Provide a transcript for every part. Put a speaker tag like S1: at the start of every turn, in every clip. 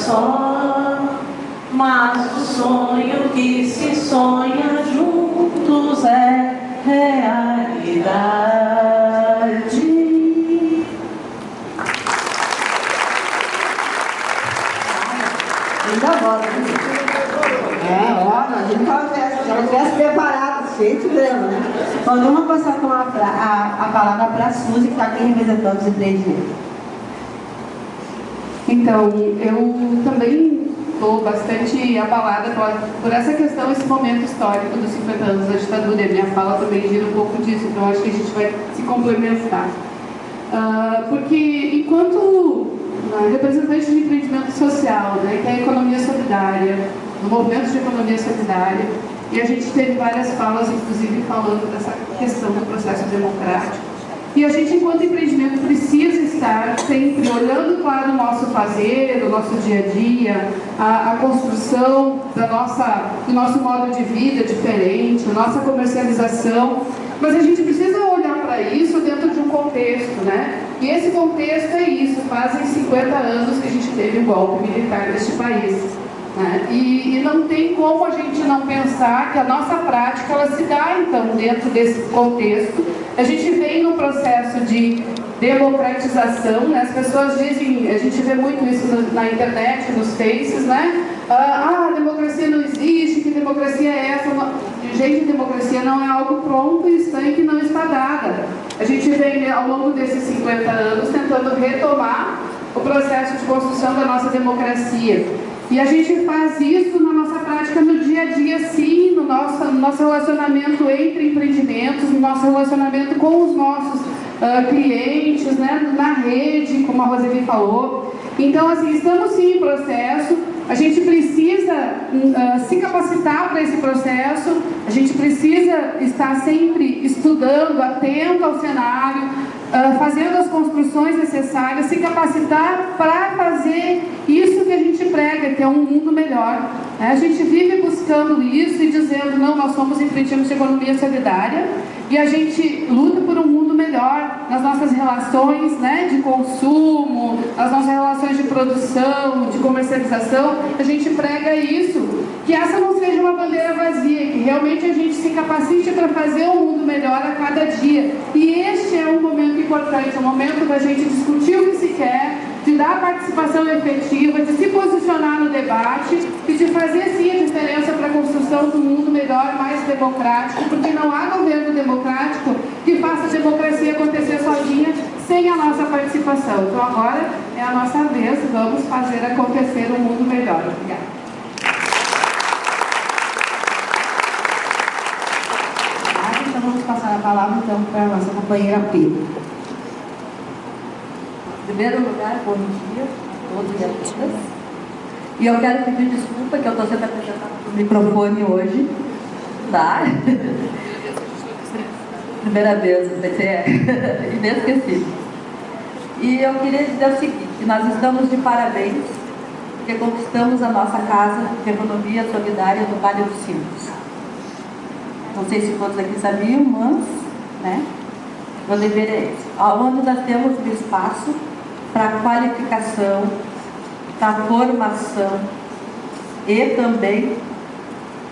S1: só, mas o sonho que se sonha juntos é realidade.
S2: Ainda volta, a gente se ela tivesse preparado, feito mesmo, né? Bom, então vamos passar com a palavra para a Suzy, que está aqui representando os empreendimentos.
S3: Então, eu também estou bastante abalada por essa questão, esse momento histórico dos 50 anos da ditadura. E a minha fala também gira um pouco disso, então acho que a gente vai se complementar. Porque enquanto representante de empreendimento social, né, que é a economia solidária, no movimento de economia solidária, e a gente teve várias falas, inclusive, falando dessa questão do processo democrático. E a gente, enquanto empreendimento, precisa estar sempre olhando para o nosso fazer, o nosso dia a dia, a construção do nosso modo de vida diferente, a nossa comercialização. Mas a gente precisa olhar para isso dentro de um contexto, né? E esse contexto é isso, fazem 50 anos que a gente teve um golpe militar neste país. Né? E não tem como a gente não pensar que a nossa prática ela se dá, então, dentro desse contexto. A gente vem no processo de democratização, né? As pessoas dizem, a gente vê muito isso na internet, nos faces, né? A democracia não existe, que democracia é essa? Gente, democracia não é algo pronto e estanque, não está dada. A gente vem, ao longo desses 50 anos, tentando retomar o processo de construção da nossa democracia. E a gente faz isso na nossa prática no dia a dia, sim, no nosso relacionamento entre empreendimentos, no nosso relacionamento com os nossos clientes, né, na rede, como a Roseli falou. Então, assim, estamos sim em processo, a gente precisa se capacitar para esse processo, a gente precisa estar sempre estudando, atento ao cenário, fazendo as construções necessárias, se capacitar para fazer isso que a gente prega, que é um mundo melhor. A gente vive buscando isso e dizendo, não, nós somos empreendimentos de economia solidária e a gente luta por um mundo melhor nas nossas relações, né, de consumo, nas nossas relações de produção, de comercialização. A gente prega isso, que essa não seja uma bandeira vazia, que realmente a gente se capacite para fazer um mundo melhor a cada dia. E este é um momento importante, é um momento da gente discutir o que se quer, de dar participação efetiva, de se posicionar no debate e de fazer sim a diferença para a construção do mundo melhor, mais democrático, porque não há governo democrático que faça a democracia acontecer sozinha sem a nossa participação. Então agora é a nossa vez, vamos fazer acontecer um mundo melhor. Obrigada.
S2: Então vamos passar a palavra então para a nossa companheira Pedro.
S4: Em primeiro lugar, bom dia a todos e a todas. E eu quero pedir desculpa que eu estou sendo apresentada por microfone hoje. Tá? Primeira vez, vai ser inesquecível. E eu queria dizer o seguinte, que nós estamos de parabéns, porque conquistamos a nossa casa de economia solidária do Vale dos Sinos. Não sei se todos aqui sabiam, mas, né, o dever é esse. Onde nós temos um espaço para qualificação, para formação e também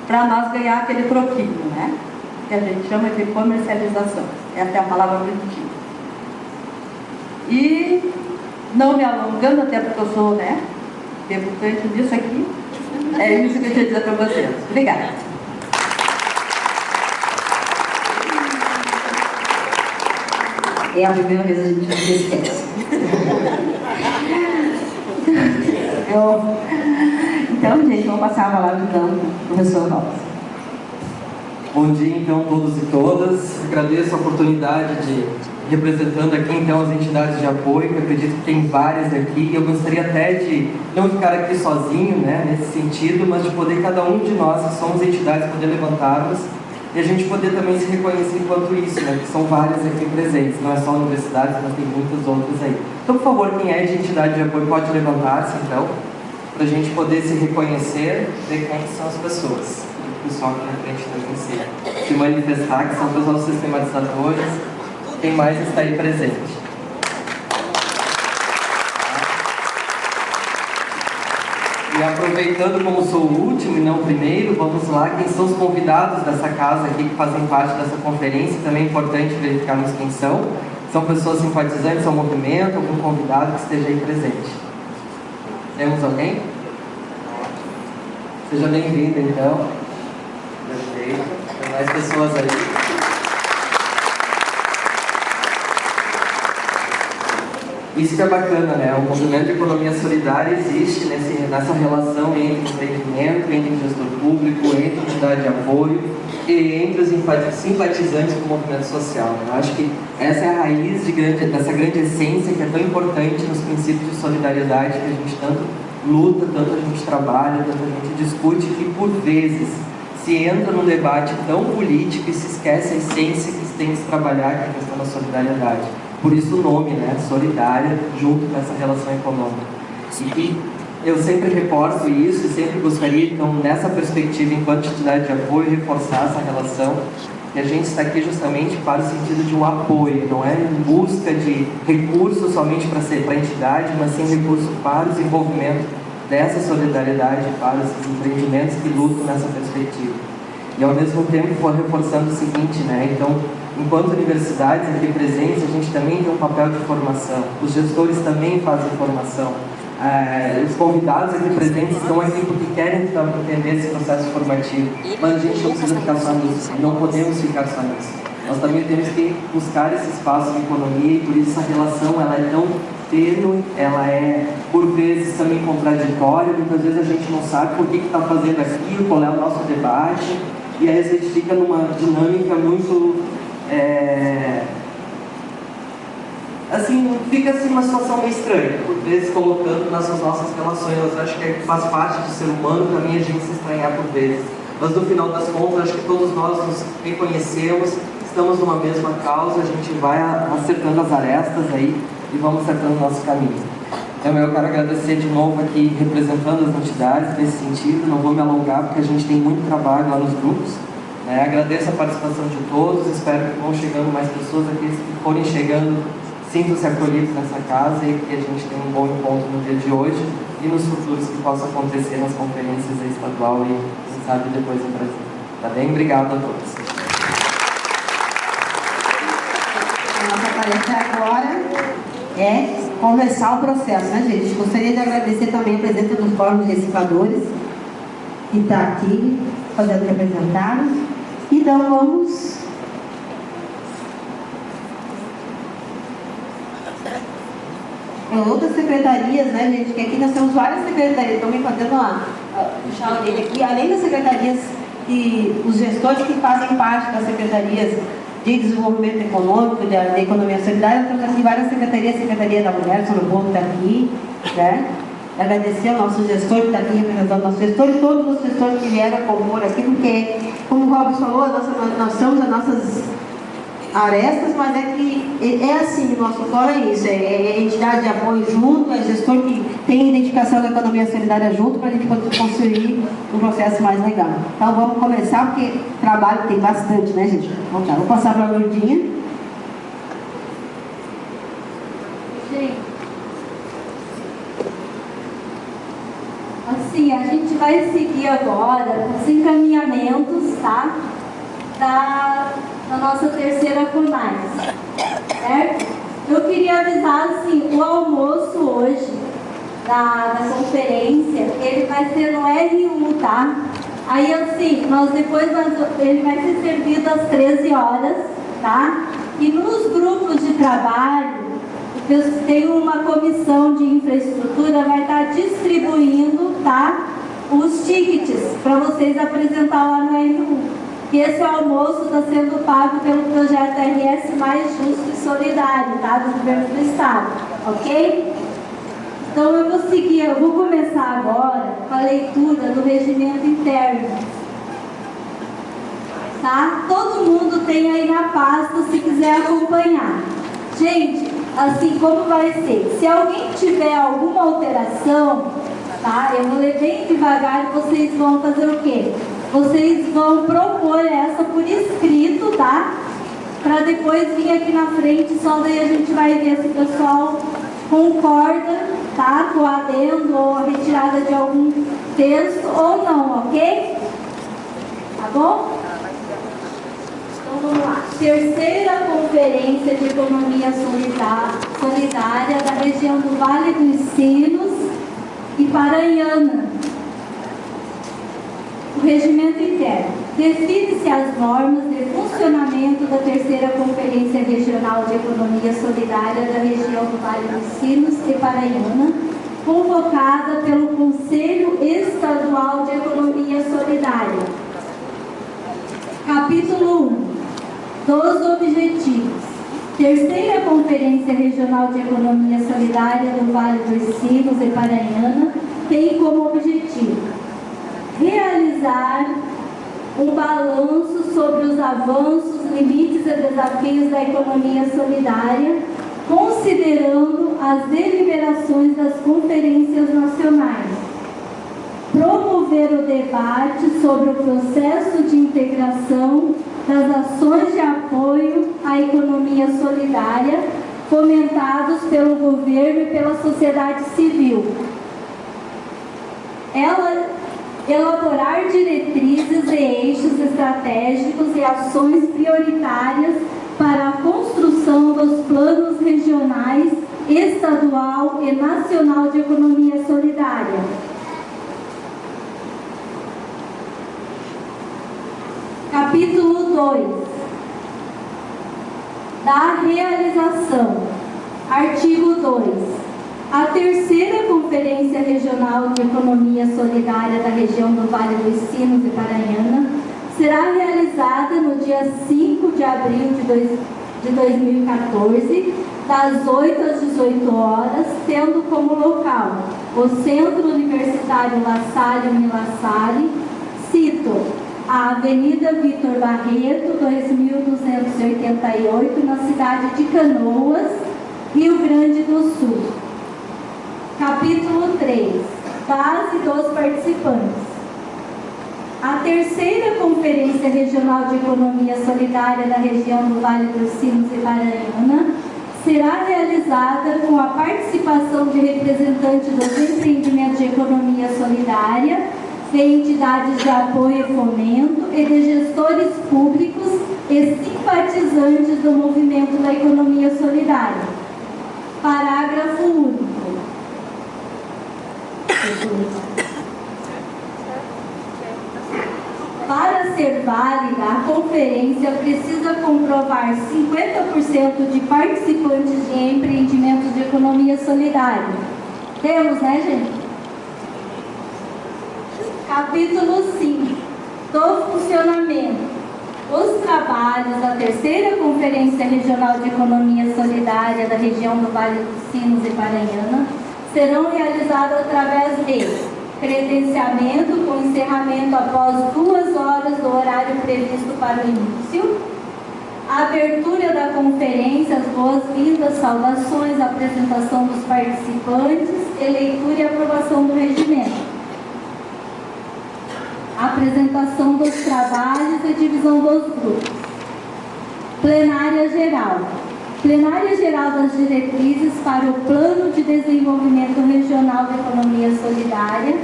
S4: para nós ganhar aquele troquinho, né? Que a gente chama de comercialização. Essa é a palavra bonitinha. E, não me alongando, até porque eu sou, né, debutante nisso aqui, é isso que eu queria dizer para vocês. Obrigada.
S2: É a primeira vez que a gente não se esquece. Então, gente, vamos passar a palavra então para o professor Robson.
S5: Bom dia, então, todos e todas. Agradeço a oportunidade de, representando aqui, então, as entidades de apoio, que eu acredito que tem várias aqui. Eu gostaria até de não ficar aqui sozinho, né, nesse sentido, mas de poder, cada um de nós, que somos entidades, poder levantarmos e a gente poder também se reconhecer enquanto isso, né, que são várias aqui presentes, não é só universidades, mas tem muitas outras aí. Então, por favor, quem é de entidade de apoio pode levantar-se, então, para a gente poder se reconhecer, ver quem são as pessoas. O pessoal aqui na frente também se manifestar, que são os nossos sistematizadores, quem mais está aí presente. E aproveitando como sou o último e não o primeiro, vamos lá, quem são os convidados dessa casa aqui que fazem parte dessa conferência, também é importante verificarmos quem são. São pessoas simpatizantes ao movimento, algum convidado que esteja aí presente. Temos alguém? Seja bem-vindo, então. Perfeito. Tem mais pessoas aí. Isso que é bacana, né? O movimento de economia solidária existe nessa relação entre empreendimento, entre gestor público, entre entidade de apoio e entre os simpatizantes do movimento social. Eu acho que essa é a raiz dessa grande essência que é tão importante nos princípios de solidariedade que a gente tanto luta, tanto a gente trabalha, tanto a gente discute, que por vezes se entra num debate tão político e se esquece a essência que se tem que se trabalhar, que é a questão da solidariedade. Por isso o nome, né? Solidária, junto com essa relação econômica. E eu sempre reforço isso e sempre gostaria, então, nessa perspectiva, enquanto entidade de apoio, reforçar essa relação. E a gente está aqui justamente para o sentido de um apoio, não é em busca de recursos somente para a entidade, mas sim recurso para o desenvolvimento dessa solidariedade, para os empreendimentos que lutam nessa perspectiva. E ao mesmo tempo, reforçando o seguinte, né? Então, enquanto universidades aqui presentes, a gente também tem um papel de formação. Os gestores também fazem formação. Os convidados aqui presentes estão aqui porque querem entender esse processo formativo. Mas a gente não precisa ficar só nisso, não podemos ficar só nisso. Nós também temos que buscar esse espaço de economia e por isso essa relação ela é tão tênue, ela é por vezes também contraditória, muitas vezes a gente não sabe por que está fazendo aquilo, qual é o nosso debate, e aí a gente fica numa dinâmica muito... fica assim uma situação meio estranha, por vezes colocando nessas nossas relações. Eu acho que faz parte do ser humano também a gente se estranhar por vezes. Mas no final das contas, acho que todos nós nos reconhecemos, estamos numa mesma causa, a gente vai acertando as arestas aí e vamos acertando o nosso caminho. Então eu quero agradecer de novo aqui, representando as entidades nesse sentido. Não vou me alongar porque a gente tem muito trabalho lá nos grupos. Agradeço a participação de todos, espero que vão chegando mais pessoas, aqueles que forem chegando, sintam-se acolhidos nessa casa e que a gente tenha um bom encontro no dia de hoje e nos futuros que possa acontecer nas conferências estadual e, quem sabe, depois no Brasil. Tá bem? Obrigado a todos.
S2: A nossa tarefa agora é conversar o processo, né, gente? Gostaria de agradecer também a presença dos fóruns recicladores que está aqui fazendo representados. Então vamos outras secretarias, né, gente? Que aqui nós temos várias secretarias, estão me fazendo puxar a orelha aqui, além das secretarias e os gestores que fazem parte das secretarias de desenvolvimento econômico, da economia solidária, temos aqui várias secretarias, Secretaria da Mulher, Sônia Bono está aqui, né? Agradecer ao nosso gestor que está aqui representando o nosso gestor e todos os gestores que vieram a compor aqui, porque, como o Robson falou, nós somos as nossas arestas, mas é que é assim, o nosso fórum é isso, é entidade de apoio junto, é gestor que tem identificação da economia solidária junto para a gente poder construir um processo mais legal. Então vamos começar, porque trabalho tem bastante, né, gente? Vamos lá, vou passar para a Lourdinha.
S6: Assim, a gente vai seguir agora os encaminhamentos, tá? Da nossa terceira CONAS, certo? Eu queria avisar, assim, o almoço hoje da conferência, ele vai ser no RU, tá? Aí, assim, ele vai ser servido às 13 horas, tá? E nos grupos de trabalho, tem uma comissão de infraestrutura, vai estar distribuindo, tá? Os tickets para vocês apresentar lá no RU. E esse almoço está sendo pago pelo projeto RS Mais Justo e Solidário, tá? Do governo do estado, ok? Então eu vou começar agora com a leitura do regimento interno. Tá? Todo mundo tem aí na pasta se quiser acompanhar. Gente, assim como vai ser? Se alguém tiver alguma alteração, tá? Eu vou ler bem devagar e vocês vão fazer o quê? Vocês vão propor essa por escrito, tá? Para depois vir aqui na frente, só daí a gente vai ver se o pessoal concorda, tá? Com o adendo ou a retirada de algum texto ou não, ok? Tá bom? Então vamos lá. Terceira Conferência de Economia Solidária da região do Vale dos Sinos e Paranhana. O regimento interno. Define-se as normas de funcionamento da Terceira Conferência Regional de Economia Solidária da região do Vale dos Sinos e Paranhana, convocada pelo Conselho Estadual de Economia Solidária. Capítulo 1. Dos objetivos. Terceira Conferência Regional de Economia Solidária do Vale dos Sinos e Paranhana tem como objetivo realizar um balanço sobre os avanços, limites e desafios da economia solidária, considerando as deliberações das conferências nacionais. Promover o debate sobre o processo de integração das ações de apoio à economia solidária, fomentados pelo governo e pela sociedade civil. Elaborar diretrizes e eixos estratégicos e ações prioritárias para a construção dos planos regionais, estadual e nacional de economia solidária. Capítulo 2. Da realização. Artigo 2. A terceira Conferência Regional de Economia Solidária da região do Vale dos Sinos e Paranhana será realizada no dia 5 de abril de 2014, das 8 às 18 horas, tendo como local o Centro Universitário La Salle Unilassalle, cito, a Avenida Vitor Barreto, 2288, na cidade de Canoas, Rio Grande do Sul. Capítulo 3. Base dos participantes. A terceira Conferência Regional de Economia Solidária da região do Vale dos Sinos e Paranhana será realizada com a participação de representantes dos empreendimentos de economia solidária, de entidades de apoio e fomento e de gestores públicos e simpatizantes do movimento da economia solidária. Parágrafo único. Para ser válida, a conferência precisa comprovar 50% de participantes de empreendimentos de economia solidária. Temos, né, gente? Capítulo 5. Do funcionamento. Os trabalhos da terceira Conferência Regional de Economia Solidária da região do Vale dos Sinos e Paranhana serão realizados através de credenciamento com encerramento após 2 horas do horário previsto para o início, abertura da conferência, as boas-vindas, saudações, apresentação dos participantes e leitura e aprovação do regimento, apresentação dos trabalhos e divisão dos grupos. Plenária Geral. Plenária Geral das Diretrizes para o Plano de Desenvolvimento Regional da Economia Solidária,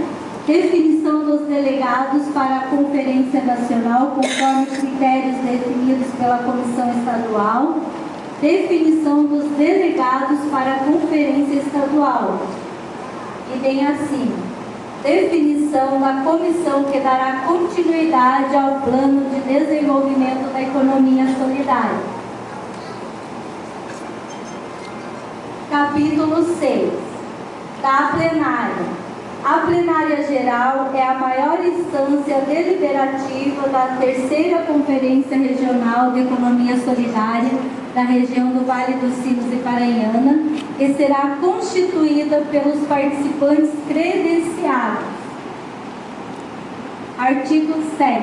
S6: definição dos delegados para a Conferência Nacional conforme critérios definidos pela Comissão Estadual, definição dos delegados para a Conferência Estadual. E bem assim, definição da comissão que dará continuidade ao Plano de Desenvolvimento da Economia Solidária. Capítulo 6. Da plenária. A plenária geral é a maior instância deliberativa da terceira Conferência Regional de Economia Solidária da região do Vale dos Sinos e Paranhana e será constituída pelos participantes credenciados. Artigo 7º.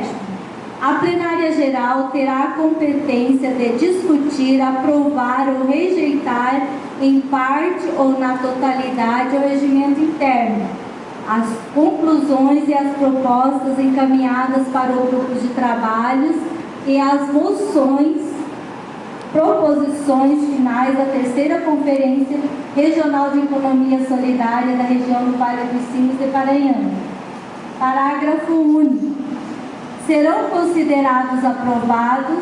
S6: A plenária geral terá a competência de discutir, aprovar ou rejeitar em parte ou na totalidade o regimento interno, as conclusões e as propostas encaminhadas para o grupo de trabalhos e as proposições finais da terceira Conferência Regional de Economia Solidária da região do Vale dos Sinos e Paranhana. Parágrafo único. Serão considerados aprovados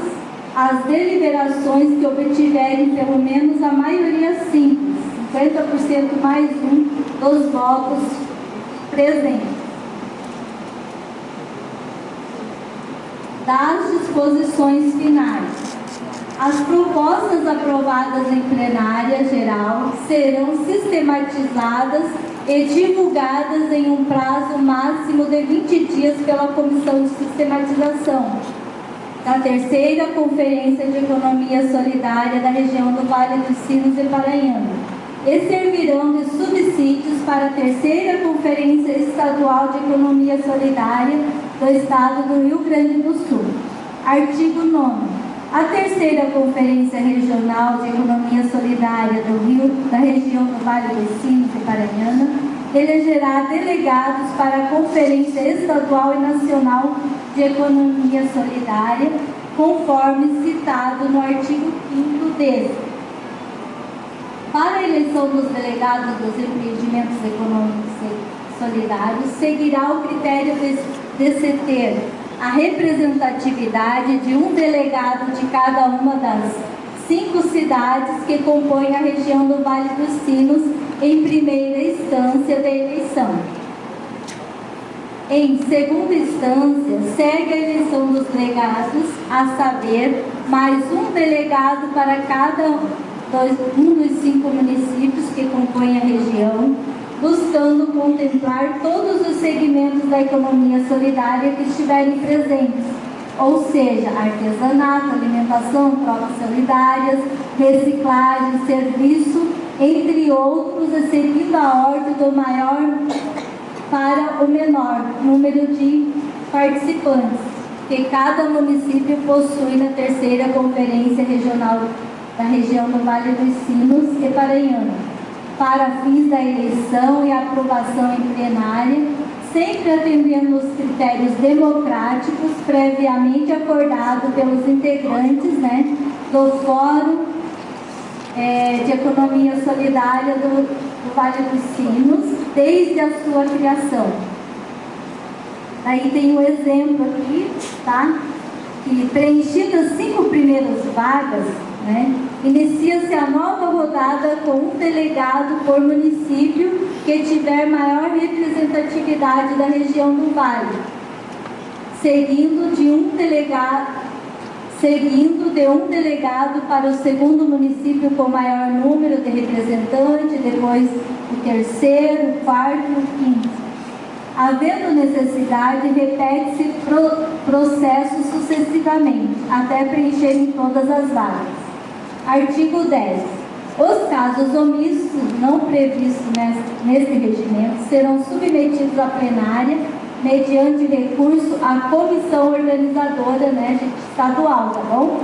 S6: as deliberações que obtiverem pelo menos a maioria simples, 50% mais um dos votos presentes. Das disposições finais. As propostas aprovadas em plenária geral serão sistematizadas e divulgadas em um prazo máximo de 20 dias pela Comissão de Sistematização da terceira Conferência de Economia Solidária da região do Vale dos Sinos e Paranhana, e servirão de subsídios para a terceira Conferência Estadual de Economia Solidária do Estado do Rio Grande do Sul. Artigo 9º. A terceira Conferência Regional de Economia Solidária da região do Vale dos Sinos e Paranhana elegerá delegados para a Conferência Estadual e Nacional de Economia Solidária, conforme citado no artigo 5º deste. Para a eleição dos delegados dos empreendimentos econômicos solidários, seguirá o critério de se ter a representatividade de um delegado de cada uma das 5 cidades que compõem a região do Vale dos Sinos em primeira instância da eleição. Em segunda instância, segue a eleição dos delegados, a saber, mais um delegado para cada um dos 5 municípios que compõem a região, buscando contemplar todos os segmentos da economia solidária que estiverem presentes, ou seja, artesanato, alimentação, trocas solidárias, reciclagem, serviço, entre outros, e seguindo a ordem do maior para o menor número de participantes que cada município possui na terceira Conferência Regional da região do Vale dos Sinos e Paranhana, para fins da eleição e aprovação em plenária, sempre atendendo os critérios democráticos previamente acordados pelos integrantes, do Fórum de Economia Solidária do Vale dos Sinos, desde a sua criação. Aí tem um exemplo aqui, tá? Que preenchidas 5 primeiras vagas, inicia-se a nova rodada com um delegado por município que tiver maior representatividade da região do Vale, seguindo de um delegado para o segundo município com maior número de representantes, depois o terceiro, o quarto e o quinto. Havendo necessidade, repete-se processo sucessivamente, até preencherem todas as vagas. Artigo 10. Os casos omissos não previstos neste regimento serão submetidos à plenária mediante recurso à comissão organizadora estadual, tá bom?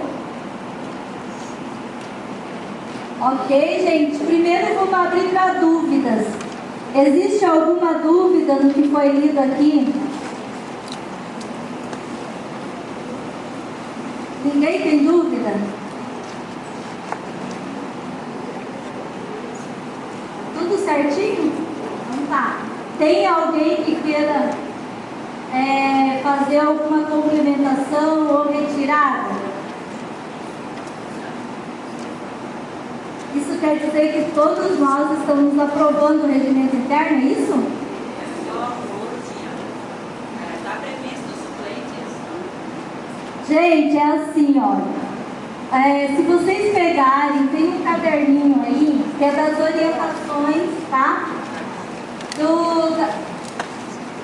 S6: Ok, gente? Primeiro vamos abrir para dúvidas. Existe alguma dúvida no que foi lido aqui? Ninguém tem dúvida? Tudo certinho? Então tá. Tem alguém que queira fazer alguma complementação ou retirada? Isso quer dizer que todos nós estamos aprovando o regimento interno, é isso?
S1: Está previsto suplentes?
S6: Gente, é assim, olha. Se vocês pegarem, tem um caderninho aí, que é das orientações, tá?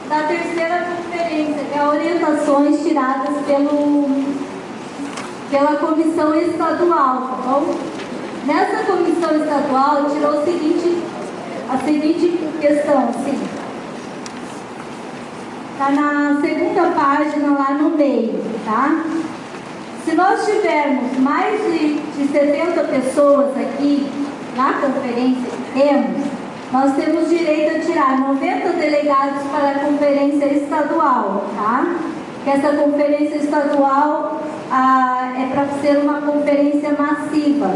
S6: Da terceira conferência, que é orientações tiradas pela comissão estadual, tá bom? Nessa comissão estadual tirou a seguinte questão, sim. Está na segunda página lá no meio, tá? Se nós tivermos mais de 70 pessoas aqui na conferência, nós temos direito a tirar 90 delegados para a conferência estadual, tá? Que essa conferência estadual é para ser uma conferência massiva.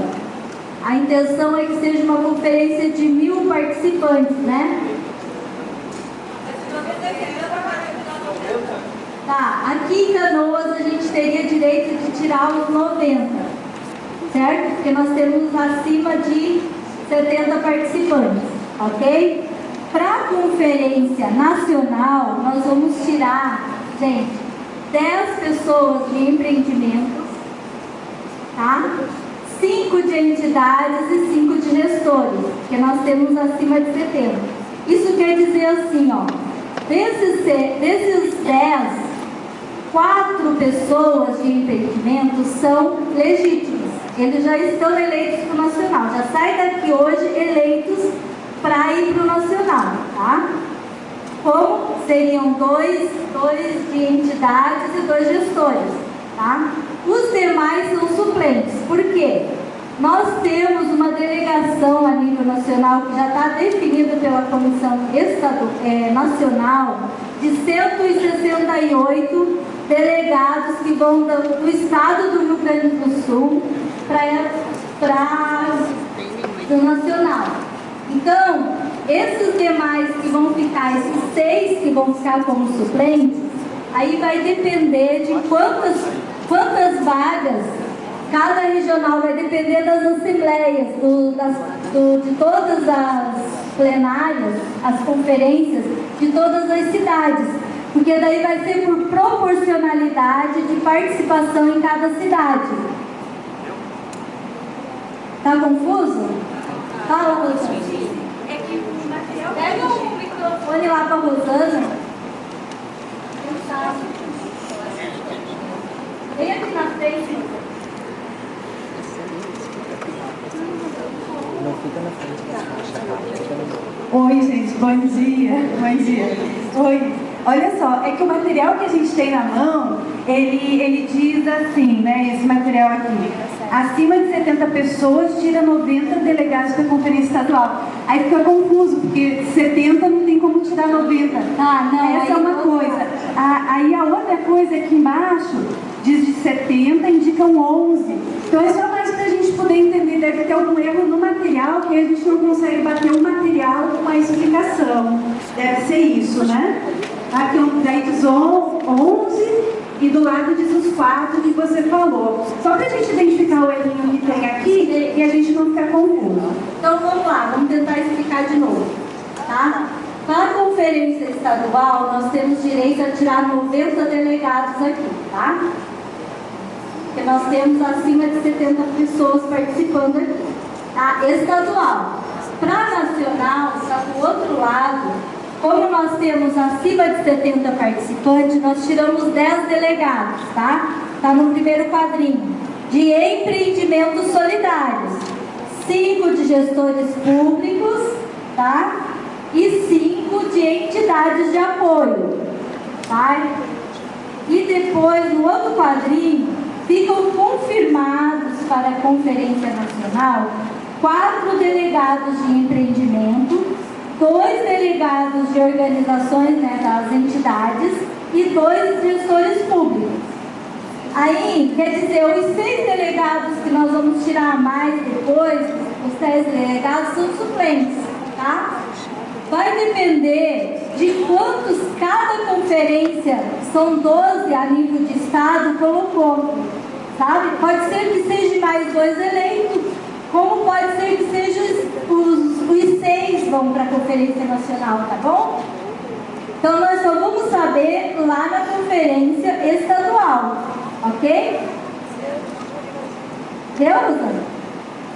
S6: A intenção é que seja uma conferência de 1000 participantes, né? Aqui em Canoas a gente teria direito de tirar os 90, certo? Porque nós temos acima de 70 participantes, ok? Para a conferência nacional, nós vamos tirar, gente, 10 pessoas de empreendimentos, tá? 5 de entidades e 5 de gestores, porque nós temos acima de 70. Isso quer dizer assim, ó, desses 10, 4 pessoas de empreendimento são legítimas. Eles já estão eleitos para o nacional, já saem daqui hoje eleitos para ir para o nacional, tá? Como seriam 2 de entidades e 2 gestores, tá? Os demais são suplentes. Por quê? Nós temos uma delegação a nível nacional que já está definida pela Comissão Nacional de 168 delegados que vão do estado do Rio Grande do Sul para o nacional. Então, esses demais que vão ficar, esses 6 que vão ficar como suplentes, aí vai depender de quantas vagas cada regional, vai depender das assembleias, de todas as plenárias, as conferências de todas as cidades, porque daí vai ser por proporcionalidade de participação em cada cidade. Tá confuso? Fala, Rosana.
S1: É que o material...
S6: Pega o microfone lá para a Rosana. Vem aqui na frente.
S7: Oi, gente, bom dia. Bom dia. Oi. Olha só, é que o material que a gente tem na mão, ele diz assim, né, esse material aqui, acima de 70 pessoas tira 90 delegados para a conferência estadual. Aí fica confuso, porque 70 não tem como tirar 90.
S6: Ah, não.
S7: Essa é uma coisa. Aí a outra coisa aqui embaixo diz de 70, indicam 11. Então é só mais para a gente poder entender, deve ter algum erro no material, que a gente não consegue bater o material com a explicação. Deve ser isso, né? Aqui daí diz 11 e do lado diz os 4 que você falou. Só para a gente identificar o errinho que tem aqui e a gente não ficar confuso.
S6: Então vamos lá, vamos tentar explicar de novo, tá? Para a conferência estadual, nós temos direito a tirar 90 delegados aqui, tá? Porque nós temos acima de 70 pessoas participando aqui, tá? Estadual. Para a nacional, está do outro lado. Como nós temos acima de 70 participantes, nós tiramos 10 delegados, tá? Está no primeiro quadrinho. De empreendimentos solidários. 5 de gestores públicos, tá? E 5 de entidades de apoio, tá? E depois, no outro quadrinho, ficam confirmados para a Conferência Nacional 4 delegados de empreendimento, 2 delegados de organizações, né, das entidades e 2 gestores públicos. Aí, quer dizer, os 6 delegados que nós vamos tirar mais depois, os 10 delegados são suplentes, tá? Vai depender de quantos cada conferência, são 12 a nível de estado, colocou, sabe? Pode ser que seja mais 2 eleitos, como pode ser que sejam os 6 vão para a Conferência Nacional, tá bom? Então nós só vamos saber lá na Conferência Estadual, ok? Deu, Rosana?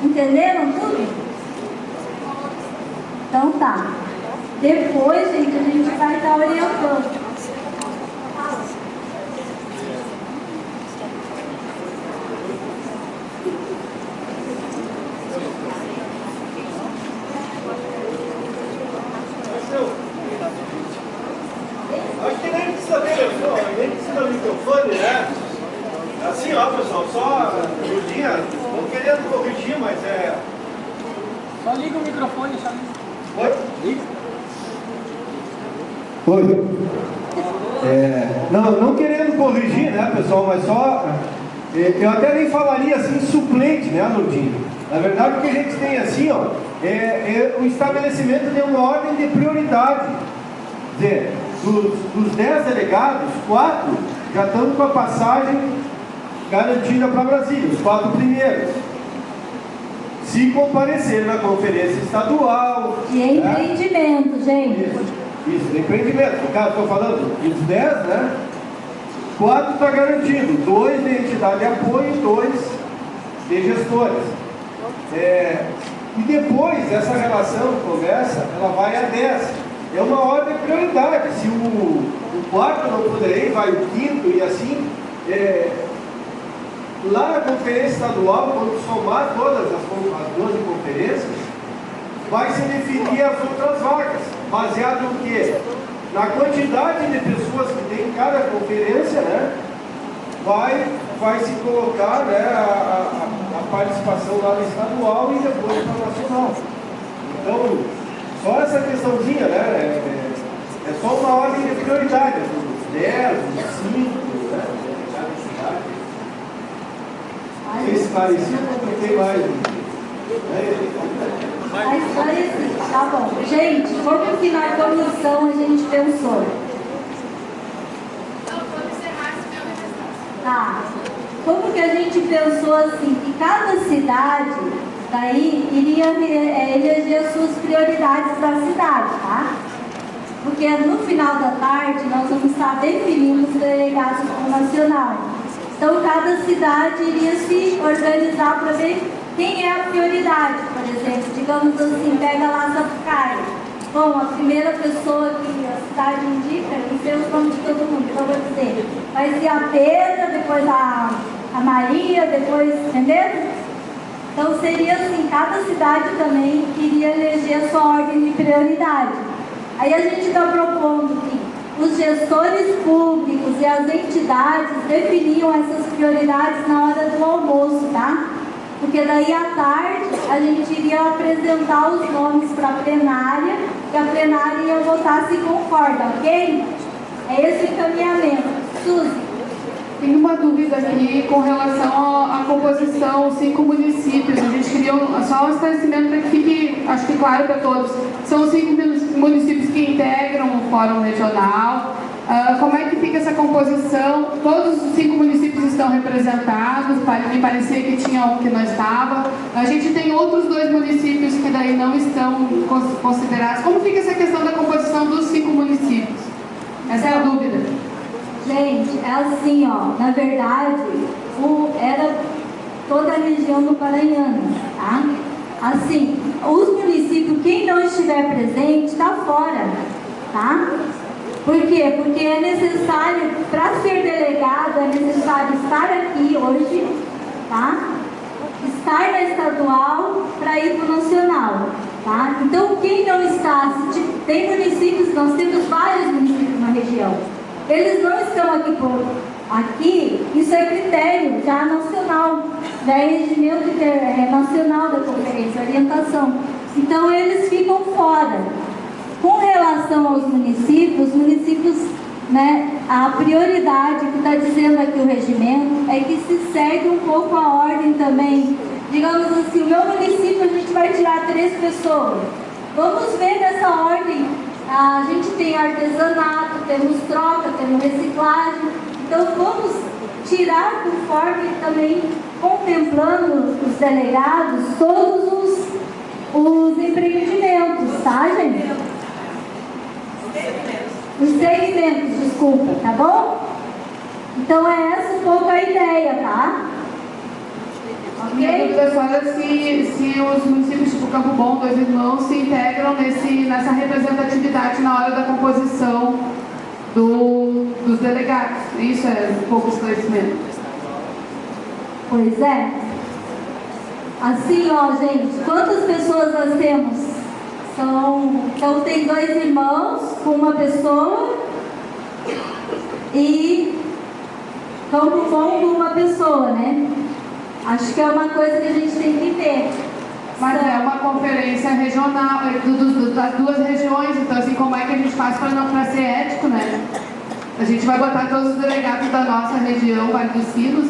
S6: Entenderam tudo? Então tá. Depois, gente, a gente vai estar orientando.
S8: Acho que nem precisa telefone, nem precisa microfone, né? Assim, ó, pessoal, só Judinha, não querendo corrigir, mas é...
S9: Só liga o microfone, só liga.
S8: Oi? Liga. Oi. Não querendo corrigir, né, pessoal, mas só... Eu até nem falaria assim, suplente, né, Lourdinha? Na verdade, o que a gente tem assim, ó, é o estabelecimento de uma ordem de prioridade. Quer dizer, dos 10 delegados, 4 já estamos com a passagem garantida para Brasília, os 4 primeiros. Se comparecer na conferência estadual...
S6: De empreendimento, gente.
S8: Isso, de empreendimento. No caso, estou falando dos 10, né? 4 está garantido, 2 de entidade de apoio e 2 de gestores. E depois, essa relação que começa, ela vai a 10. É uma ordem de prioridade. Se o 4 não puder ir, vai o 5º e assim. Lá na conferência estadual, quando somar todas as 12 conferências, vai se definir as outras vagas. Baseado no quê? Na quantidade de pessoas que tem em cada conferência, né? Vai se colocar, né, a participação lá no estadual e depois na nacional. Então, só essa questãozinha, né? É só uma ordem de prioridade, os 10, os 5, né? Você esclareceu ou tem mais?
S6: A história tá bom. Gente, como que na comissão a gente pensou? Tá. Como que a gente pensou assim, que cada cidade daí iria eleger suas prioridades da cidade, tá? Porque no final da tarde nós vamos estar definindo os delegados do nacional. Então cada cidade iria se organizar para ver quem é a prioridade, por exemplo. Digamos assim, pega lá Sapucaia. Bom, a primeira pessoa que a cidade indica, não sei os nomes de todo mundo, então eu vou dizer, vai ser a Pedra, depois a Maria, depois, entendeu? Então seria assim, cada cidade também iria eleger a sua ordem de prioridade. Aí a gente está propondo que os gestores públicos e as entidades definiam essas prioridades na hora do almoço, tá? Porque daí à tarde a gente iria apresentar os nomes para a plenária e a plenária ia votar se concorda, ok? É esse o encaminhamento. Suzy?
S3: Tenho uma dúvida aqui com relação à composição, 5 municípios. A gente queria só um esclarecimento para que fique, acho que claro para todos. São 5 municípios que integram o Fórum Regional. Como é que fica essa composição? Todos os 5 municípios estão representados, me parecia que tinha um que não estava. A gente tem outros 2 municípios que daí não estão considerados. Como fica essa questão da composição dos 5 municípios? Essa é a dúvida.
S6: Gente, é assim, ó, na verdade, era toda a região do Paranhana, tá? Assim, os municípios, quem não estiver presente, está fora, tá? Por quê? Porque é necessário, para ser delegado, é necessário estar aqui hoje, tá? Estar na estadual para ir para o nacional, tá? Então, quem não está, tem municípios, nós temos vários municípios na região, eles não estão aqui, isso é critério já nacional, já é regimento nacional da conferência, orientação. Então, eles ficam fora. Com relação aos municípios, né, a prioridade que está dizendo aqui o regimento é que se segue um pouco a ordem também. Digamos assim, o meu município a gente vai tirar 3 pessoas. Vamos ver nessa ordem. A gente tem artesanato, temos troca, temos reciclagem. Então vamos tirar conforme também contemplando os delegados todos os empreendimentos, tá, gente? Os segmentos, desculpa, tá bom? Então é essa um pouco a ideia, tá?
S3: Minha dúvida é só se os municípios tipo Campo Bom, Dois Irmãos, se integram nessa representatividade na hora da composição dos delegados. Isso é um pouco esclarecimento.
S6: Pois é. Assim, ó, gente, quantas pessoas nós temos? Então tem 2 irmãos com uma pessoa e Campo Bom com uma pessoa, né? Acho que é uma coisa que a gente tem que ver.
S3: Mas é uma conferência regional das 2 regiões, então assim, como é que a gente faz para ser ético, né? A gente vai botar todos os delegados da nossa região, Vale dos Sinos,